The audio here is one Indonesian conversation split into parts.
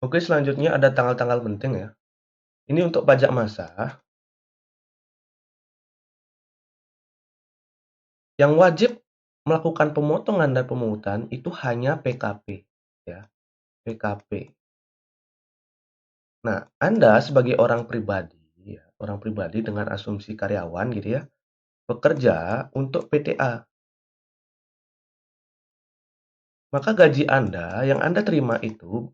Oke, selanjutnya ada tanggal-tanggal penting ya. Ini untuk pajak massa, yang wajib melakukan pemotongan dan pemungutan itu hanya PKP ya, PKP. Nah, Anda sebagai orang pribadi ya, orang pribadi dengan asumsi karyawan gitu ya, bekerja untuk PTA. Maka gaji Anda yang Anda terima itu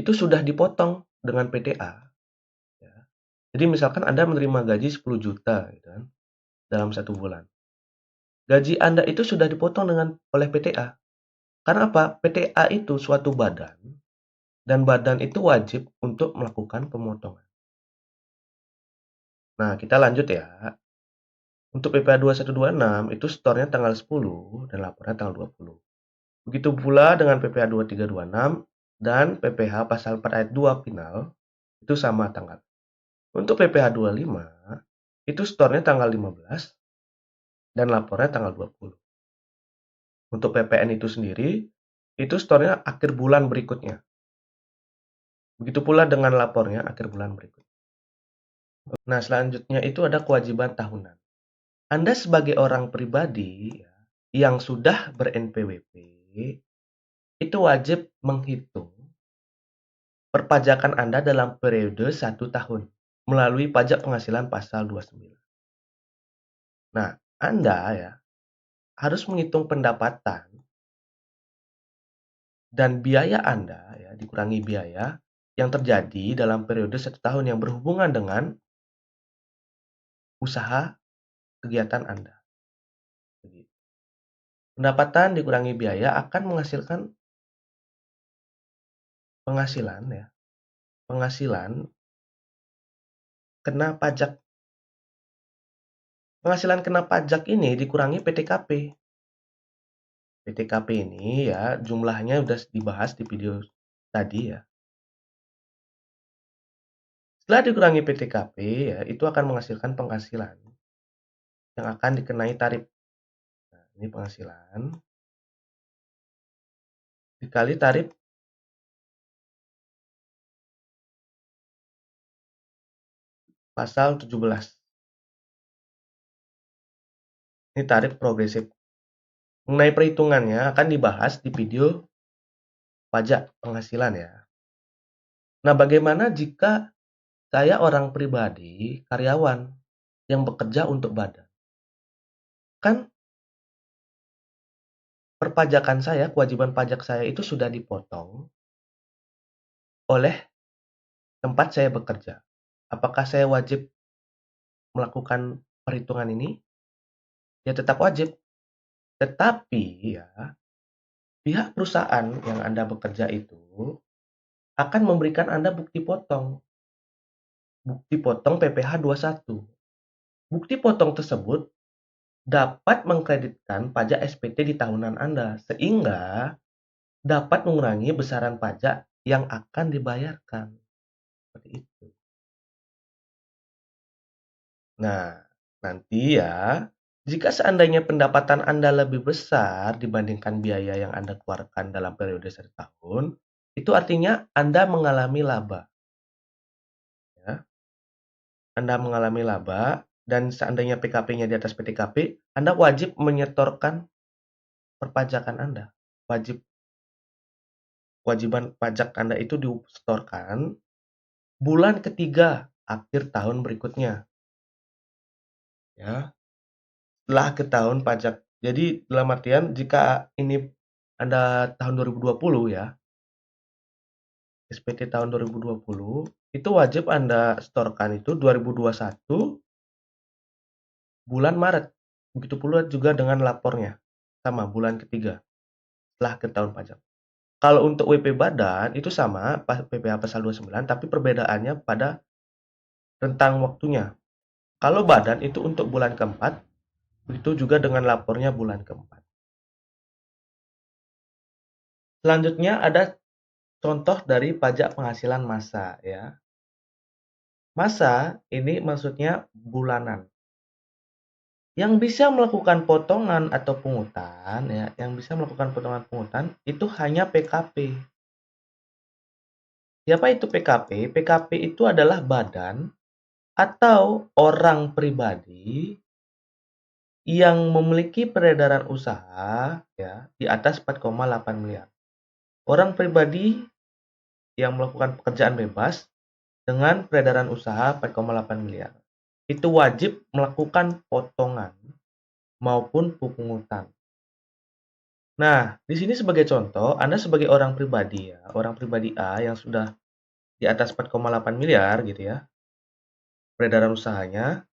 sudah dipotong dengan PTA ya. Jadi misalkan Anda menerima gaji 10 juta gitu kan, dalam satu bulan. Gaji Anda itu sudah dipotong oleh PTA. Karena apa? PTA itu suatu badan dan badan itu wajib untuk melakukan pemotongan. Nah, kita lanjut ya. Untuk PPh 2126 itu setornya tanggal 10 dan laporannya tanggal 20. Begitu pula dengan PPh 2326 dan PPh pasal 4 ayat 2 final itu sama tanggal. Untuk PPh 25 itu setornya tanggal 15 dan lapornya tanggal 20. Untuk PPN itu sendiri itu setornya akhir bulan berikutnya. Begitu pula dengan lapornya akhir bulan berikutnya. Nah, selanjutnya itu ada kewajiban tahunan. Anda sebagai orang pribadi ya, yang sudah ber-NPWP itu wajib menghitung perpajakan Anda dalam periode 1 tahun melalui pajak penghasilan pasal 29. Nah, Anda ya harus menghitung pendapatan dan biaya Anda ya dikurangi biaya yang terjadi dalam periode 1 tahun yang berhubungan dengan usaha kegiatan Anda. Pendapatan dikurangi biaya akan menghasilkan penghasilan ya. Penghasilan kena pajak. Penghasilan kena pajak ini dikurangi PTKP. PTKP ini ya jumlahnya udah dibahas di video tadi ya. Setelah dikurangi PTKP ya itu akan menghasilkan penghasilan yang akan dikenai tarif. Nah, ini penghasilan dikali tarif pasal 17. Ini tarif progresif. Mengenai perhitungannya akan dibahas di video pajak penghasilan ya. Nah, bagaimana jika saya orang pribadi, karyawan yang bekerja untuk badan? Kan perpajakan saya, kewajiban pajak saya itu sudah dipotong oleh tempat saya bekerja. Apakah saya wajib melakukan perhitungan ini? Ya tetap wajib. Tetapi ya, pihak perusahaan yang Anda bekerja itu akan memberikan Anda bukti potong. Bukti potong PPh 21. Bukti potong tersebut dapat mengkreditkan pajak SPT di tahunan Anda, sehingga dapat mengurangi besaran pajak yang akan dibayarkan. Seperti itu. Nah, nanti ya, jika seandainya pendapatan Anda lebih besar dibandingkan biaya yang Anda keluarkan dalam periode 1 tahun, itu artinya Anda mengalami laba. Ya. Anda mengalami laba, dan seandainya PKP-nya di atas PTKP, Anda wajib menyetorkan perpajakan Anda. Kewajiban pajak Anda itu disetorkan bulan ketiga akhir tahun berikutnya. Ya. Setelah akhir tahun pajak. Jadi dalam artian jika ini Anda tahun 2020 ya, SPT tahun 2020, itu wajib Anda setorkan itu 2021 bulan Maret. Begitu pula juga dengan lapornya. Sama bulan ketiga setelah akhir tahun pajak. Kalau untuk WP badan itu sama PPh pasal 29 tapi perbedaannya pada rentang waktunya. Kalau badan itu untuk bulan keempat, begitu juga dengan lapornya bulan keempat. Selanjutnya ada contoh dari pajak penghasilan massa ya. Massa ini maksudnya bulanan. Yang bisa melakukan potongan atau pungutan ya, yang bisa melakukan potongan pungutan itu hanya PKP. Siapa itu PKP? PKP itu adalah badan atau orang pribadi yang memiliki peredaran usaha ya di atas 4,8 miliar. Orang pribadi yang melakukan pekerjaan bebas dengan peredaran usaha 4,8 miliar. Itu wajib melakukan potongan maupun pungutan. Nah, di sini sebagai contoh, Anda sebagai orang pribadi ya, orang pribadi A yang sudah di atas 4,8 miliar gitu ya, peredaran usahanya,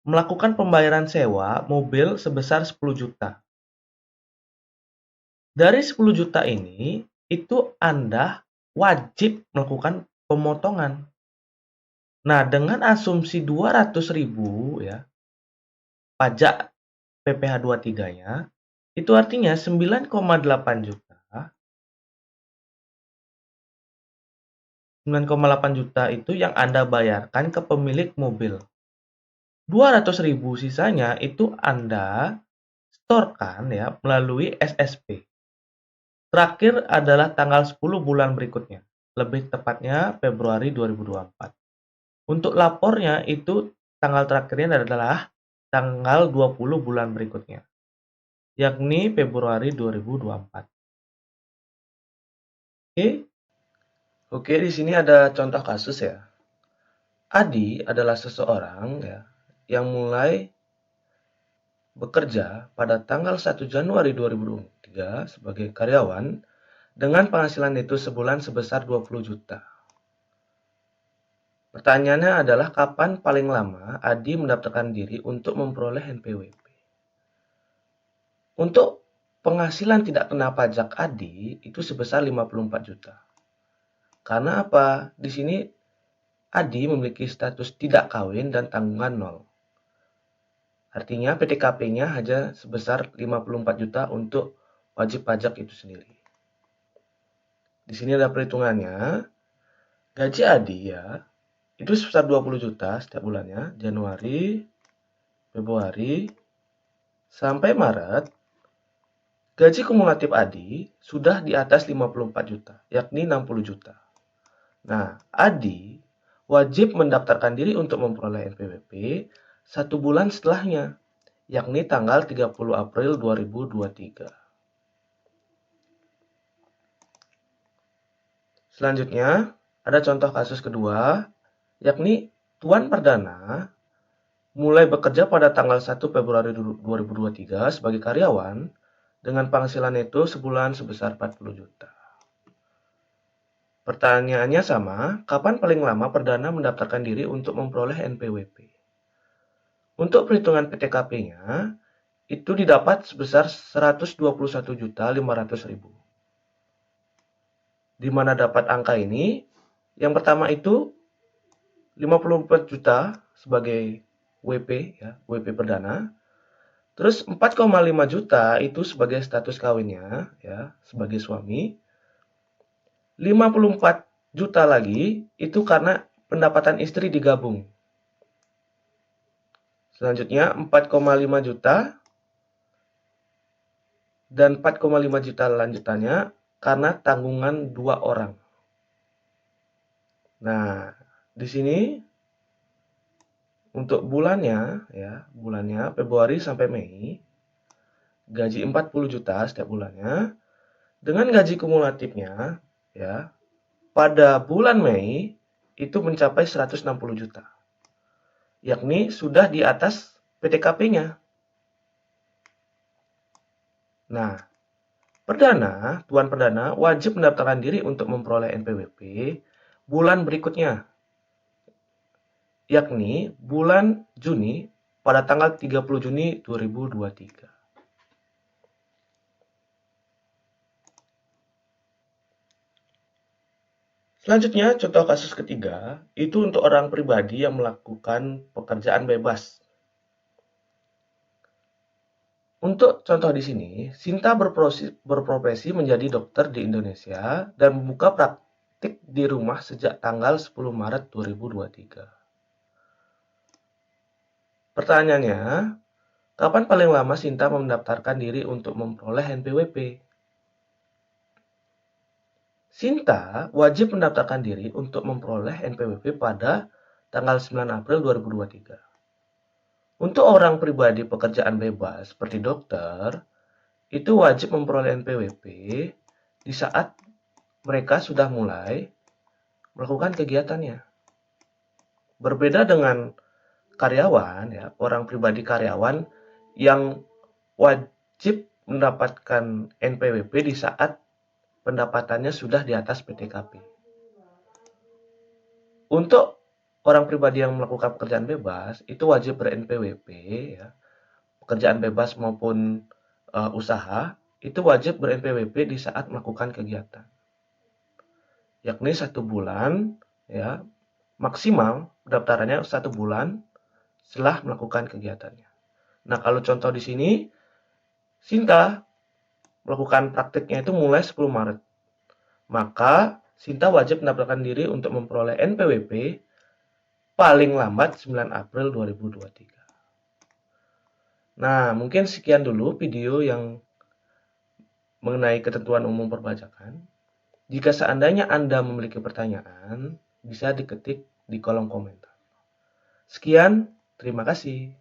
melakukan pembayaran sewa mobil sebesar 10 juta. Dari 10 juta ini, itu Anda wajib melakukan pemotongan. Nah, dengan asumsi 200.000 ya, pajak PPh 23-nya, itu artinya 9,8 juta. 9,8 juta itu yang Anda bayarkan ke pemilik mobil. 200.000 sisanya itu Anda setorkan ya melalui SSP. Terakhir adalah tanggal 10 bulan berikutnya, lebih tepatnya Februari 2024. Untuk lapornya itu tanggal terakhirnya adalah tanggal 20 bulan berikutnya, yakni Februari 2024. Oke, Oke, di sini ada contoh kasus ya. Adi adalah seseorang ya yang mulai bekerja pada tanggal 1 Januari 2023 sebagai karyawan dengan penghasilan neto sebulan sebesar 20 juta. Pertanyaannya adalah kapan paling lama Adi mendaftarkan diri untuk memperoleh NPWP? Untuk penghasilan tidak kena pajak Adi itu sebesar 54 juta. Karena apa? Di sini Adi memiliki status tidak kawin dan tanggungan nol. Artinya PTKP-nya hanya sebesar 54 juta untuk wajib pajak itu sendiri. Di sini ada perhitungannya. Gaji Adi ya, itu sebesar 20 juta setiap bulannya, Januari, Februari, sampai Maret. Gaji kumulatif Adi sudah di atas 54 juta, yakni 60 juta. Nah, Adi wajib mendaftarkan diri untuk memperoleh NPWP 1 bulan setelahnya, yakni tanggal 30 April 2023. Selanjutnya, ada contoh kasus kedua, yakni Tuan Perdana mulai bekerja pada tanggal 1 Februari 2023 sebagai karyawan dengan penghasilan neto sebulan sebesar 40 juta. Pertanyaannya sama, kapan paling lama Perdana mendaftarkan diri untuk memperoleh NPWP? Untuk perhitungan PTKP-nya, itu didapat sebesar 121.500.000. Di mana dapat angka ini? Yang pertama itu 54 juta sebagai WP ya, WP perdana. Terus 4,5 juta itu sebagai status kawinnya ya, sebagai suami. 54 juta lagi itu karena pendapatan istri digabung. Selanjutnya 4,5 juta dan 4,5 juta lanjutannya karena tanggungan 2 orang. Nah, di sini untuk bulannya ya, bulannya Februari sampai Mei gaji 40 juta setiap bulannya dengan gaji kumulatifnya ya pada bulan Mei itu mencapai 160 juta. Yakni sudah di atas PTKP-nya. Nah, Tuan Perdana wajib mendaftarkan diri untuk memperoleh NPWP bulan berikutnya, yakni bulan Juni pada tanggal 30 Juni 2023. Selanjutnya, contoh kasus ketiga, itu untuk orang pribadi yang melakukan pekerjaan bebas. Untuk contoh di sini, Sinta berprofesi menjadi dokter di Indonesia dan membuka praktik di rumah sejak tanggal 10 Maret 2023. Pertanyaannya, kapan paling lama Sinta mendaftarkan diri untuk memperoleh NPWP? Sinta wajib mendaftarkan diri untuk memperoleh NPWP pada tanggal 9 April 2023. Untuk orang pribadi pekerjaan bebas seperti dokter, itu wajib memperoleh NPWP di saat mereka sudah mulai melakukan kegiatannya. Berbeda dengan karyawan, ya, orang pribadi karyawan yang wajib mendapatkan NPWP di saat pendapatannya sudah di atas PTKP. Untuk orang pribadi yang melakukan pekerjaan bebas, itu wajib ber-NPWP, ya. Pekerjaan bebas maupun usaha, itu wajib ber-NPWP di saat melakukan kegiatan. Yakni 1 bulan, ya, maksimal pendaftarannya 1 bulan setelah melakukan kegiatannya. Nah, kalau contoh di sini, Sinta melakukan praktiknya itu mulai 10 Maret. Maka Sinta wajib mendaftarkan diri untuk memperoleh NPWP paling lambat 9 April 2023. Nah, mungkin sekian dulu video yang mengenai ketentuan umum perpajakan. Jika seandainya Anda memiliki pertanyaan, bisa diketik di kolom komentar. Sekian, terima kasih.